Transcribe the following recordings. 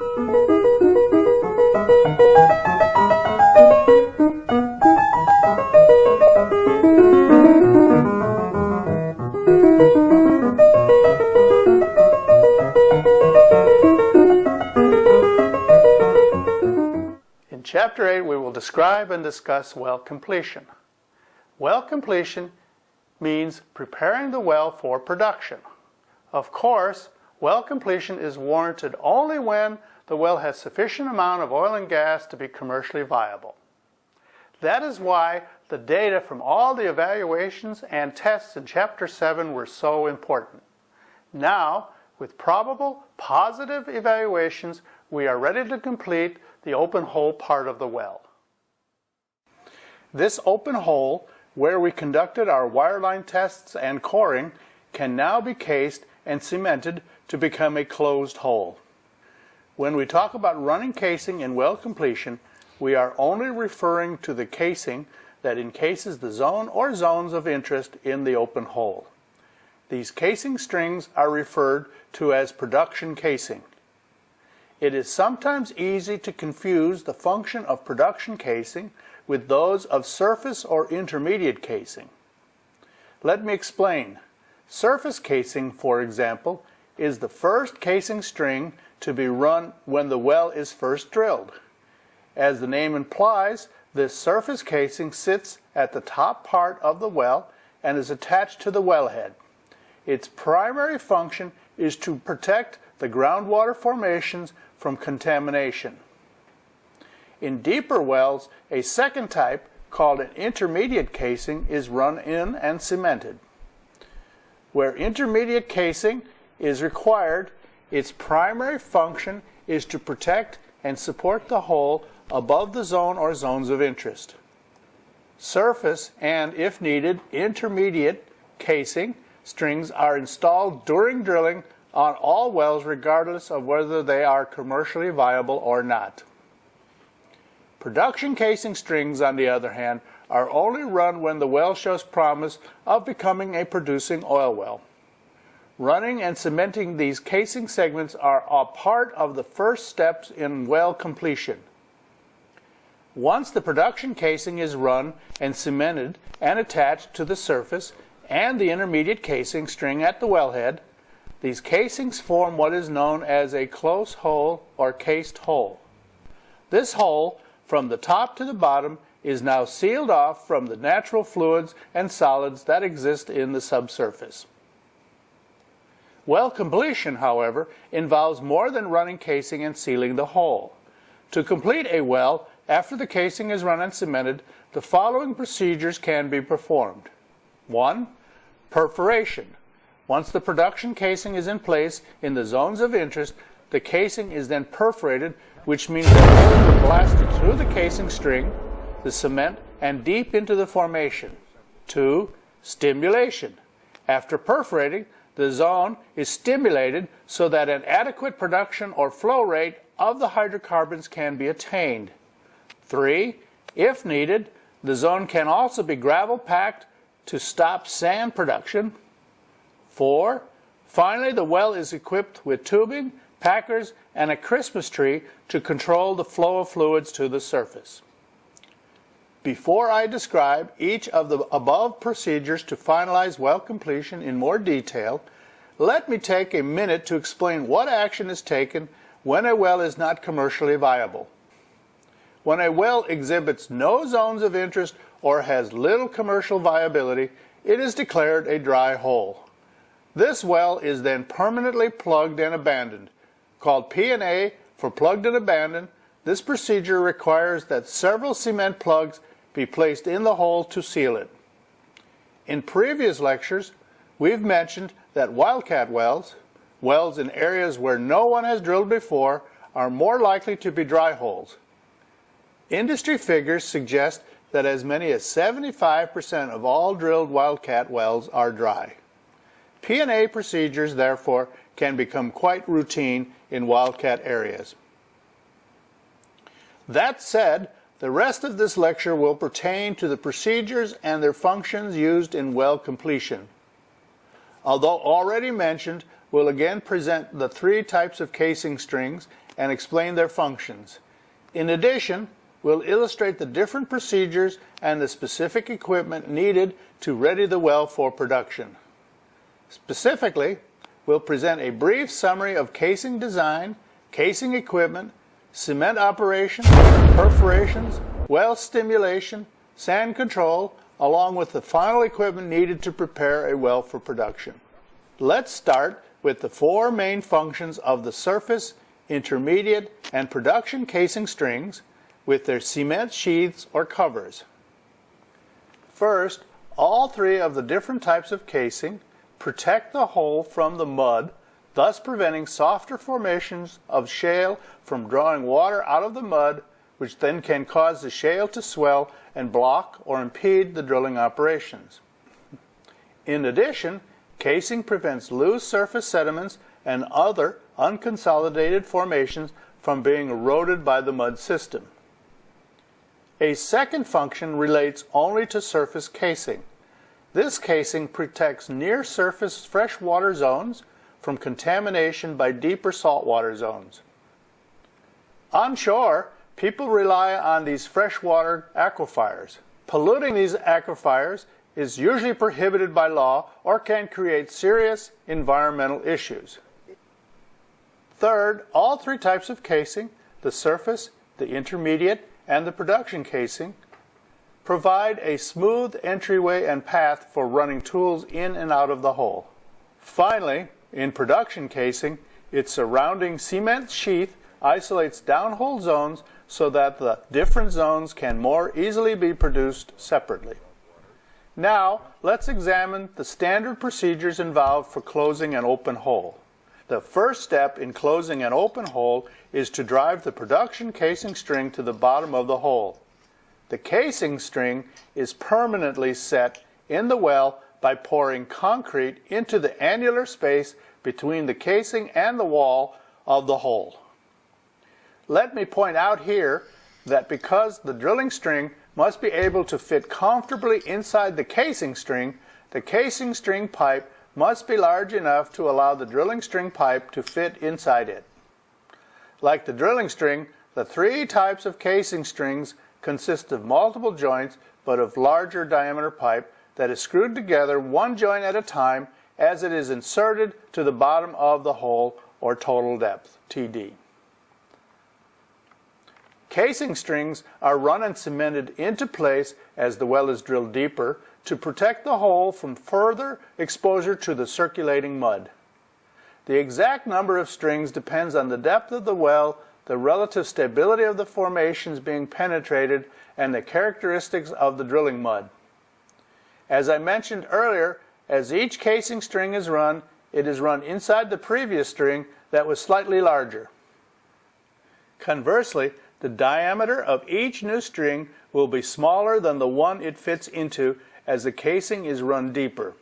In Chapter 8, we will describe and discuss well completion. Well completion means preparing the well for production. Of course, well completion is warranted only when the well has sufficient amount of oil and gas to be commercially viable. That is why the data from all the evaluations and tests in Chapter 7 were so important. Now, with probable positive evaluations, we are ready to complete the open hole part of the well. This open hole, where we conducted our wireline tests and coring, can now be cased and cemented to become a closed hole. When we talk about running casing in well completion, we are only referring to the casing that encases the zone or zones of interest in the open hole. These casing strings are referred to as production casing. It is sometimes easy to confuse the function of production casing with those of surface or intermediate casing. Let me explain. Surface casing, for example, is the first casing string to be run when the well is first drilled. As the name implies, this surface casing sits at the top part of the well and is attached to the wellhead. Its primary function is to protect the groundwater formations from contamination. In deeper wells, a second type, called an intermediate casing, is run in and cemented. Where intermediate casing is required, its primary function is to protect and support the hole above the zone or zones of interest. Surface and, if needed, intermediate casing strings are installed during drilling on all wells regardless of whether they are commercially viable or not. Production casing strings, on the other hand, are only run when the well shows promise of becoming a producing oil well. Running and cementing these casing segments are a part of the first steps in well completion. Once the production casing is run and cemented and attached to the surface and the intermediate casing string at the wellhead, these casings form what is known as a close hole or cased hole. This hole, from the top to the bottom, is now sealed off from the natural fluids and solids that exist in the subsurface. Well completion, however, involves more than running casing and sealing the hole. To complete a well, after the casing is run and cemented, the following procedures can be performed. 1. Perforation. Once the production casing is in place in the zones of interest, the casing is then perforated, which means that holes are blasted through the casing string, the cement, and deep into the formation. 2. Stimulation. After perforating, the zone is stimulated so that an adequate production or flow rate of the hydrocarbons can be attained. 3. If needed, the zone can also be gravel packed to stop sand production. 4. Finally, the well is equipped with tubing, packers, and a Christmas tree to control the flow of fluids to the surface. Before I describe each of the above procedures to finalize well completion in more detail, let me take a minute to explain what action is taken when a well is not commercially viable. When a well exhibits no zones of interest or has little commercial viability, it is declared a dry hole. This well is then permanently plugged and abandoned. Called P&A for plugged and abandoned, this procedure requires that several cement plugs be placed in the hole to seal it. In previous lectures, we've mentioned that wildcat wells, wells in areas where no one has drilled before, are more likely to be dry holes. Industry figures suggest that as many as 75% of all drilled wildcat wells are dry. P&A procedures, therefore, can become quite routine in wildcat areas. That said, the rest of this lecture will pertain to the procedures and their functions used in well completion. Although already mentioned, we'll again present the three types of casing strings and explain their functions. In addition, we'll illustrate the different procedures and the specific equipment needed to ready the well for production. Specifically, we'll present a brief summary of casing design, casing equipment, cement operation, perforations, well stimulation, sand control, along with the final equipment needed to prepare a well for production. Let's start with the four main functions of the surface, intermediate, and production casing strings with their cement sheaths or covers. First, all three of the different types of casing protect the hole from the mud, thus preventing softer formations of shale from drawing water out of the mud, which then can cause the shale to swell and block or impede the drilling operations. In addition, casing prevents loose surface sediments and other unconsolidated formations from being eroded by the mud system. A second function relates only to surface casing. This casing protects near-surface freshwater zones from contamination by deeper saltwater zones. On shore, people rely on these freshwater aquifers. Polluting these aquifers is usually prohibited by law or can create serious environmental issues. Third, all three types of casing, the surface, the intermediate, and the production casing, provide a smooth entryway and path for running tools in and out of the hole. Finally, in production casing, its surrounding cement sheath isolates downhole zones so that the different zones can more easily be produced separately. Now, let's examine the standard procedures involved for closing an open hole. The first step in closing an open hole is to drive the production casing string to the bottom of the hole. The casing string is permanently set in the well by pouring concrete into the annular space between the casing and the wall of the hole. Let me point out here that because the drilling string must be able to fit comfortably inside the casing string pipe must be large enough to allow the drilling string pipe to fit inside it. Like the drilling string, the three types of casing strings consist of multiple joints but of larger diameter pipe that is screwed together one joint at a time as it is inserted to the bottom of the hole or total depth, TD. Casing strings are run and cemented into place as the well is drilled deeper to protect the hole from further exposure to the circulating mud. The exact number of strings depends on the depth of the well, the relative stability of the formations being penetrated, and the characteristics of the drilling mud. As I mentioned earlier, as each casing string is run, it is run inside the previous string that was slightly larger. Conversely, the diameter of each new string will be smaller than the one it fits into as the casing is run deeper.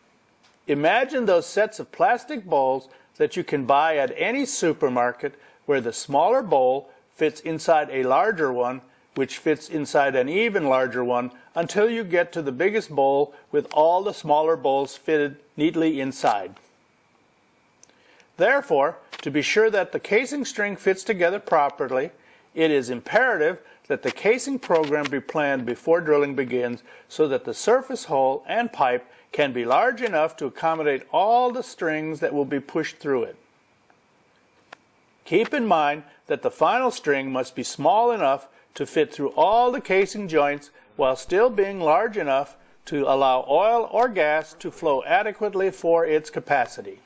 Imagine those sets of plastic bowls that you can buy at any supermarket where the smaller bowl fits inside a larger one, which fits inside an even larger one, until you get to the biggest bowl with all the smaller bowls fitted neatly inside. Therefore, to be sure that the casing string fits together properly, it is imperative that the casing program be planned before drilling begins so that the surface hole and pipe can be large enough to accommodate all the strings that will be pushed through it. Keep in mind that the final string must be small enough to fit through all the casing joints while still being large enough to allow oil or gas to flow adequately for its capacity.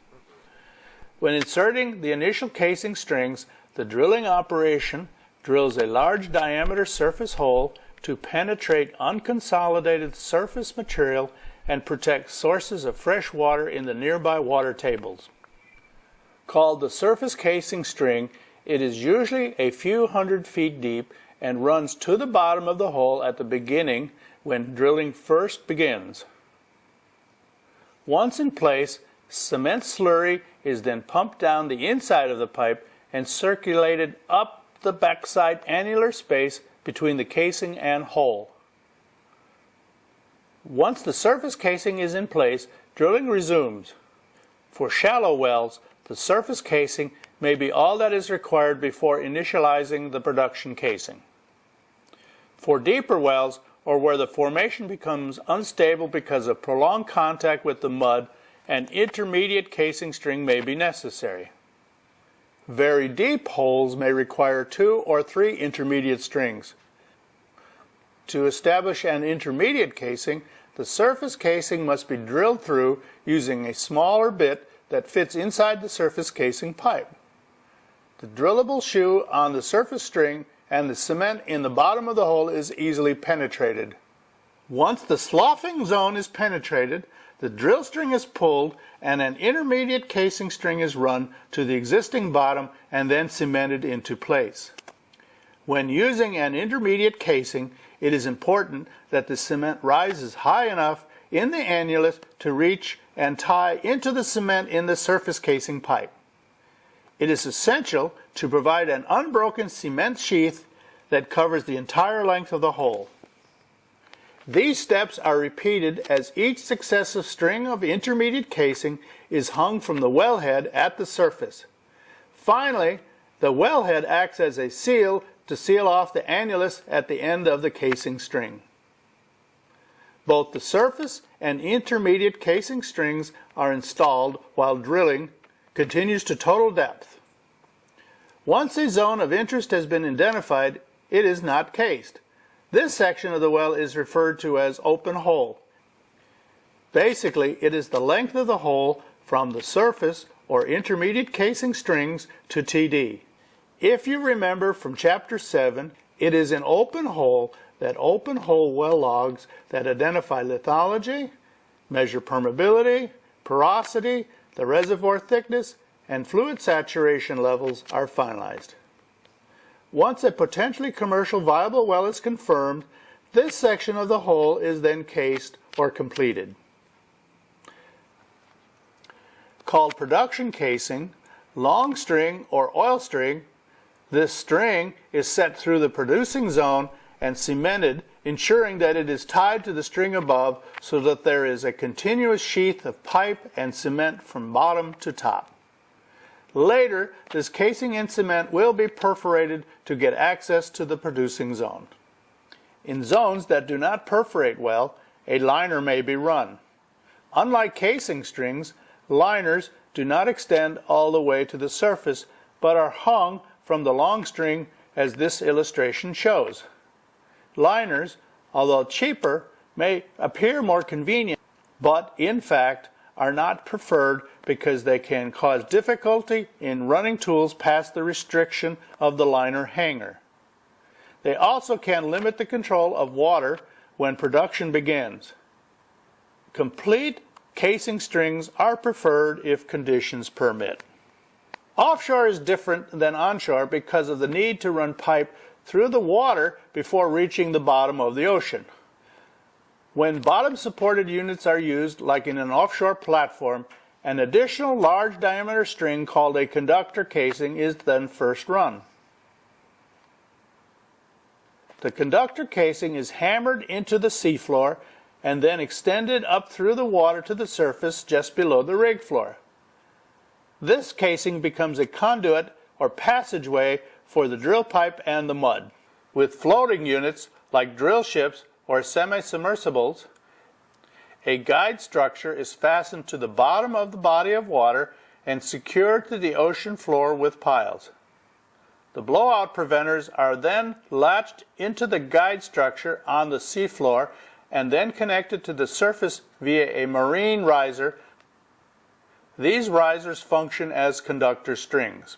When inserting the initial casing strings, the drilling operation drills a large diameter surface hole to penetrate unconsolidated surface material and protect sources of fresh water in the nearby water tables. Called the surface casing string, it is usually a few hundred feet deep and runs to the bottom of the hole at the beginning when drilling first begins. Once in place, cement slurry is then pumped down the inside of the pipe and circulated up the backside annular space between the casing and hole. Once the surface casing is in place, drilling resumes. For shallow wells, The surface casing may be all that is required before initializing the production casing. For deeper wells, or where the formation becomes unstable because of prolonged contact with the mud, an intermediate casing string may be necessary. Very deep holes may require 2 or 3 intermediate strings. To establish an intermediate casing, the surface casing must be drilled through using a smaller bit that fits inside the surface casing pipe. The drillable shoe on the surface string and the cement in the bottom of the hole is easily penetrated. Once the sloughing zone is penetrated, the drill string is pulled and an intermediate casing string is run to the existing bottom and then cemented into place. When using an intermediate casing, it is important that the cement rises high enough in the annulus to reach and tie into the cement in the surface casing pipe. It is essential to provide an unbroken cement sheath that covers the entire length of the hole. These steps are repeated as each successive string of intermediate casing is hung from the wellhead at the surface. Finally, the wellhead acts as a seal to seal off the annulus at the end of the casing string. Both the surface and intermediate casing strings are installed while drilling continues to total depth. Once a zone of interest has been identified, it is not cased. This section of the well is referred to as open hole. Basically, it is the length of the hole from the surface or intermediate casing strings to TD. If you remember from Chapter 7, it is an open hole that open hole well logs that identify lithology, measure permeability, porosity, the reservoir thickness, and fluid saturation levels are finalized. Once a potentially commercial viable well is confirmed, this section of the hole is then cased or completed. Called production casing, long string or oil string, this string is set through the producing zone and cemented, ensuring that it is tied to the string above so that there is a continuous sheath of pipe and cement from bottom to top. Later, this casing and cement will be perforated to get access to the producing zone. In zones that do not perforate well, a liner may be run. Unlike casing strings, liners do not extend all the way to the surface, but are hung from the long string as this illustration shows. Liners, although cheaper, may appear more convenient, but in fact are not preferred because they can cause difficulty in running tools past the restriction of the liner hanger. They also can limit the control of water when production begins. Complete casing strings are preferred if conditions permit. Offshore is different than onshore because of the need to run pipe through the water before reaching the bottom of the ocean. When bottom-supported units are used, like in an offshore platform, an additional large diameter string called a conductor casing is then first run. The conductor casing is hammered into the seafloor and then extended up through the water to the surface just below the rig floor. This casing becomes a conduit or passageway for the drill pipe and the mud. With floating units like drill ships or semi-submersibles, a guide structure is fastened to the bottom of the body of water and secured to the ocean floor with piles. The blowout preventers are then latched into the guide structure on the seafloor and then connected to the surface via a marine riser. These risers function as conductor strings.